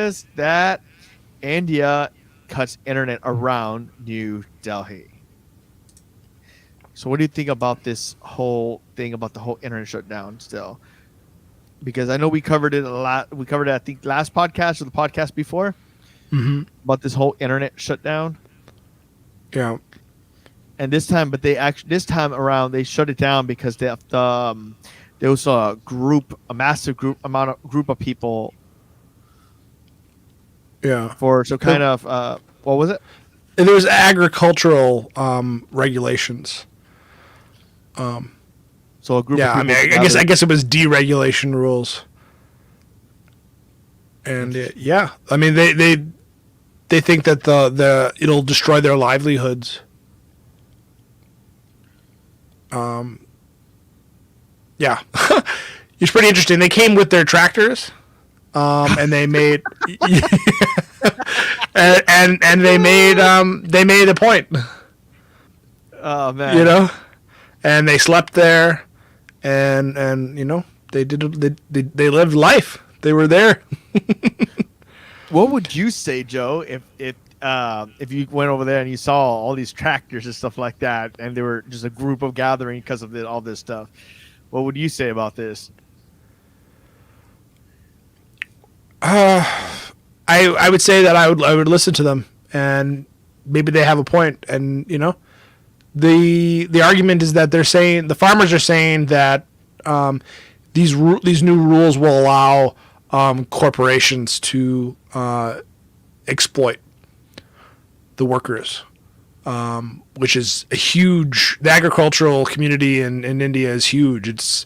is that India cuts internet around New Delhi. So what do you think about this whole thing about the whole internet shutdown still? Because I know we covered it a lot. We covered it, I think, last podcast or the podcast before about this whole internet shutdown. Yeah. And this time around they shut it down because there was a massive group of people. Yeah. For some kind of what was it? There was agricultural regulations. So a group. Yeah, of people I guess it was deregulation rules. And yeah, I mean they think that the it'll destroy their livelihoods. Yeah, it's pretty interesting. They came with their tractors, and they made and they made a point. Oh man, and they slept there, and they lived life. They were there. What would you say, Joe, if you went over there and you saw all these tractors and stuff like that, and they were just a group of gathering because of all this stuff? What would you say about this? I would say that I would listen to them, and maybe they have a point. And the argument is that the farmers are saying that these new rules will allow corporations to exploit the workers, which is a huge. The agricultural community in India is huge. It's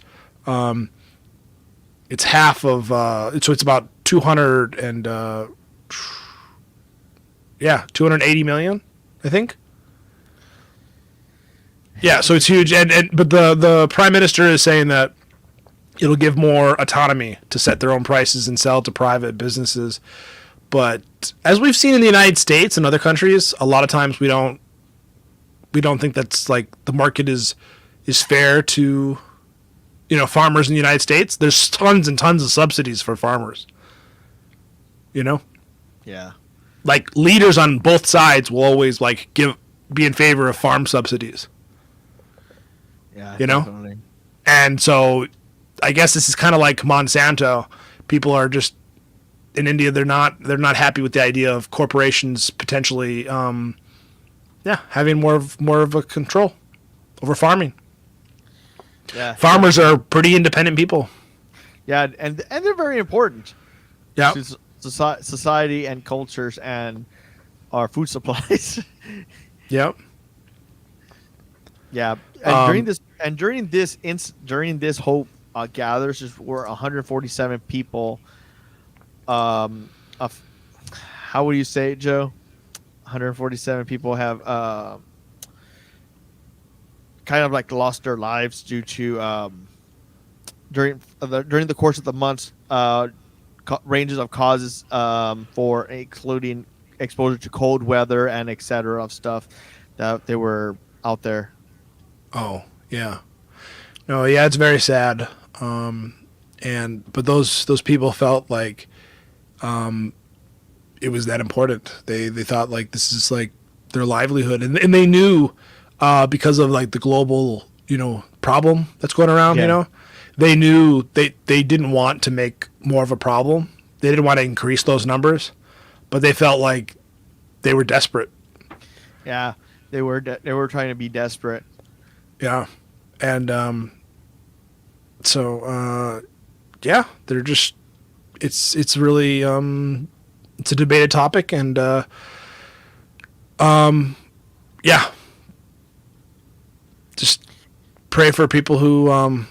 half of so it's about 280 million, I think. Yeah, so it's huge, but the prime minister is saying that it'll give more autonomy to set their own prices and sell to private businesses. But as we've seen in the United States and other countries, a lot of times we don't think that's like the market is fair to farmers in the United States. There's tons and tons of subsidies for farmers. Yeah. Like leaders on both sides will always be in favor of farm subsidies. Yeah. Definitely. And so I guess this is kind of like Monsanto. People are just in India. They're not happy with the idea of corporations potentially, having more of a control over farming. Yeah, farmers are pretty independent people. Yeah, and they're very important. Yeah, to society and cultures and our food supplies. Yep. Yeah, and during this whole gathers were 147 people. How would you say it, Joe? 147 people have kind of like lost their lives due to during the course of the months ranges of causes for including exposure to cold weather and etc. of stuff that they were out there. Oh yeah, no, yeah, it's very sad. But those people felt like it was that important. They thought like this is like their livelihood, and they knew because of like the global problem that's going around. Yeah. They knew they didn't want to make more of a problem. They didn't want to increase those numbers, but they felt like they were desperate. Yeah, they were trying to be desperate. Yeah, and yeah, they're just it's really it's a debated topic, and yeah, just pray for people who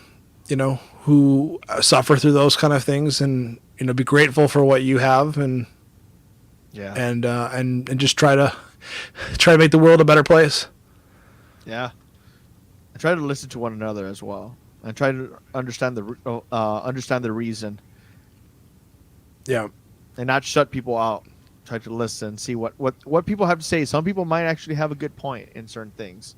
who suffer through those kind of things, and be grateful for what you have, and yeah, and just try to make the world a better place. Yeah, I try to listen to one another as well, and try to understand the reason. Yeah, and not shut people out. Try to listen, see what people have to say. Some people might actually have a good point in certain things.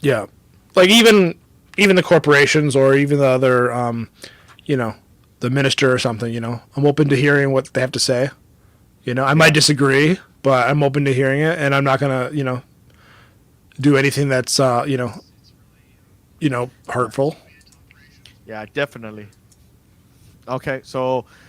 Yeah, like even the corporations or even the other the minister or something. I'm open to hearing what they have to say. I might disagree, but I'm open to hearing it, and I'm not gonna do anything that's hurtful. Yeah, definitely. Okay, so